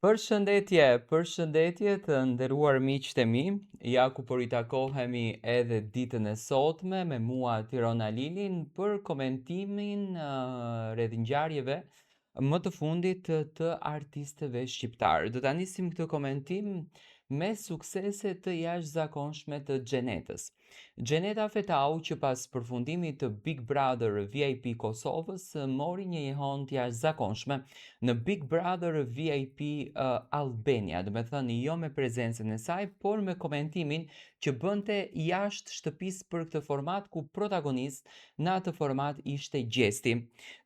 Përshëndetje të nderuar miqtë e mi, ja ku po ritakohemi edhe ditën e sotme me mua Tirona Lilin për komentimin rreth ngjarjeve më të fundit të artistëve shqiptar. Do ta nisim këtë komentim me suksese të jashtëzakonshme të Xhenetës. Xheneta Fetau, që pas përfundimit të Big Brother VIP Kosovës, mori një jehon të jashtëzakonshme në Big Brother VIP Albania, do me thënë jo me prezencën e saj, por me komentimin që bënte jashtë shtëpisë për këtë format, ku protagonist në atë format ishte Gjesti.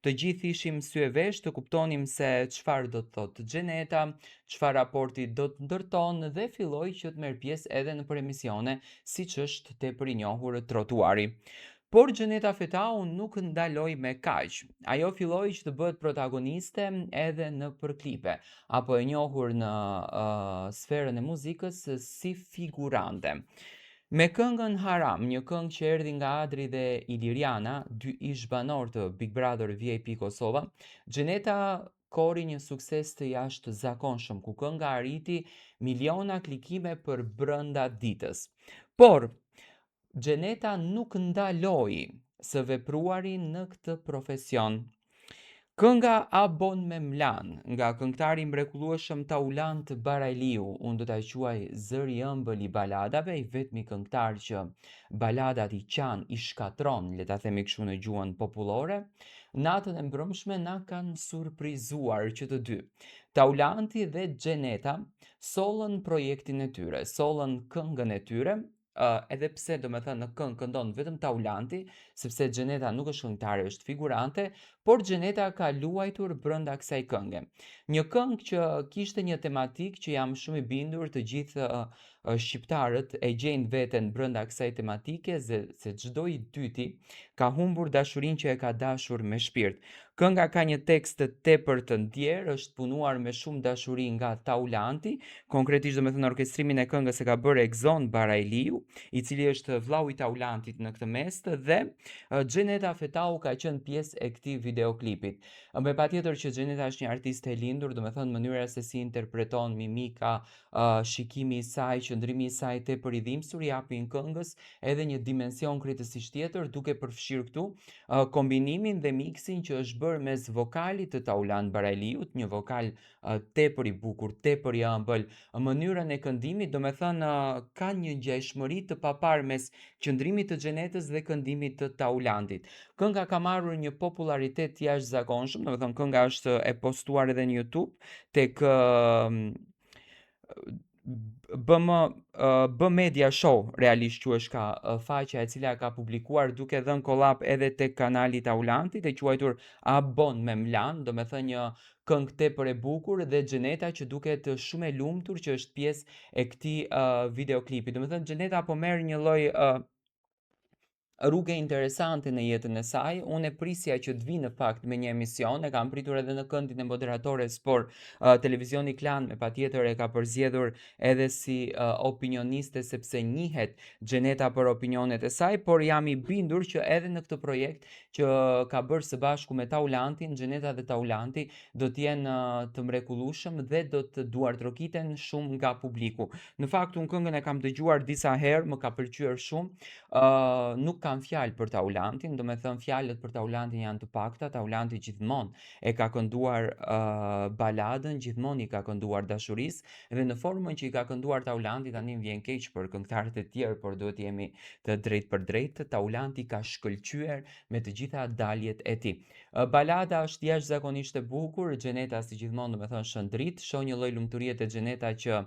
Të gjithë ishim sy e vesh të kuptonim se çfarë do të thotë Xheneta, çfarë raporti do të ndërton, dhe filloi që të merr pjesë edhe në emisione, siç është tepër i njohur Trotuari. Por Xheneta Fetau nuk ndaloi me kaq. Ajo filloi që të bëhet protagoniste edhe në klipe, apo e njohur në sferën e muzikës si figurante. Me këngën Haram, një këngë që erdhi nga Adri dhe Iliriana, dy ish banor të Big Brother VIP Kosova, Xheneta kori një sukses të jashtëzakonshëm, ku kënga arriti miliona klikime për brenda ditës. Por Xheneta nuk ndaloi së vepruari në këtë profesion. Kënga A Bon Me Mlan nga këngëtari i mrekullueshëm Taulant Barajliu, unë do ta quaj zëri i ëmbël i baladave, i vetmi këngëtar që baladat i qan, i shkatron, le ta themi kështu në gjuhën popullore, natën e mbrëmshme na kanë surprizuar që të dy, Taulanti dhe Xheneta, sollën projektin e tyre, sollën këngën e tyre. Edhe pse do me thënë në këngë këndon vetëm Taulanti, sepse Xheneta nuk është këngëtare, është figurante, por Xheneta ka luajtur brenda kësaj kënge. Një këngë që kishte një tematik që jam shumë i bindur të gjithë shqiptarët e gjejnë veten brenda kësaj tematike, se çdo i dyti ka humbur dashurinë që e ka dashur me shpirt. Kënga ka një tekst të tepër të ndjer, është punuar me shumë dashuri nga Taulanti, konkretisht do me thënë orkestrimin e këngës e ka bërë Egzon Barajliu, i cili është vllau i Taulantit në këtë mes, dhe Xheneta Fetau ka qenë pjesë e këtij videoklipit. Me patjetër që Xheneta është një artiste e lindur, do me thënë mënyra se si interpreton, mimika, shikimi i saj, qëndrimi i saj tepër i dhimbshur, japin këngës edhe një dimension krejtësisht tjetër, duke përfshirë këtu kombinimin dhe miksin që është bërë mes vokalit të Taulant Barajliut, një vokal tepër i bukur, tepër i ëmbël, mënyrën e këndimit, do me thënë ka një ngjashmëri të papar mes qëndrimit të Xhenetës dhe këndimit të Taulantit. Kënga ka marrur një popularitet jashtëzakonshëm, do me thënë kënga është e postuar edhe në YouTube tek B Media Show, realisht quhesh ka faqja e cila ka publikuar duke dhënë kollap edhe tek kanali Taulantit, e quajtur A Bon Me Mlan, do me thënë një këngë tepër e bukur, dhe Xheneta që duket shumë e lumtur që është pjesë e këtij videoklipi. Do me thënë Xheneta po merr një lloj rrugë interesante në jetën e saj. Unë e prisja që të vi në fakt me një emision, e kam pritur edhe në këndin e moderatores, por televizioni Klan me patjetër e ka përzgjedhur edhe si opinioniste, sepse njihet Xheneta për opinionet e saj, por jam i bindur që edhe në këtë projekt që ka bërë së bashku me Taulantin, Xheneta dhe Taulanti do të jenë të mrekullueshëm dhe do të duartrokiten shumë nga publiku. Në fakt unë këngën e kam dëgjuar disa herë, më ka pëlqyer shumë. Nuk kam fjalë për Taulantin, do me thënë fjalët për Taulantin janë të pakta. Taulanti gjithmonë e ka kënduar baladën, gjithmonë i ka kënduar dashurisë, dhe në formën që i ka kënduar Taulanti, tani më vjen keq për këngëtarët e tjerë, por duhet jemi të drejtë për drejtë, Taulanti ka shkëlqyer me të gjitha daljet e tij. Balada është jashtëzakonisht e bukur, Xheneta si gjithmonë do me thënë shëndrit, shoh një lloj lumturie te Xheneta që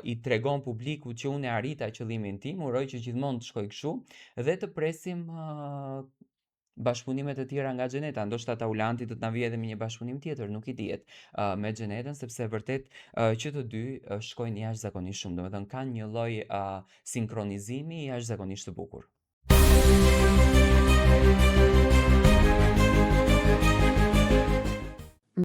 i tregon publikut që unë e arrita qëllimin tim, uroj që gjithmonë të shkoj kështu, dhe të presim bashkëpunime të tjera nga Xheneta. Ndoshta Taulanti do të na vijë edhe me një bashkëpunim tjetër, nuk i dihet, me Xhenetën, sepse vërtet që të dy shkojnë jashtëzakonisht shumë, domethënë kanë një lloj sinkronizimi jashtëzakonisht të bukur.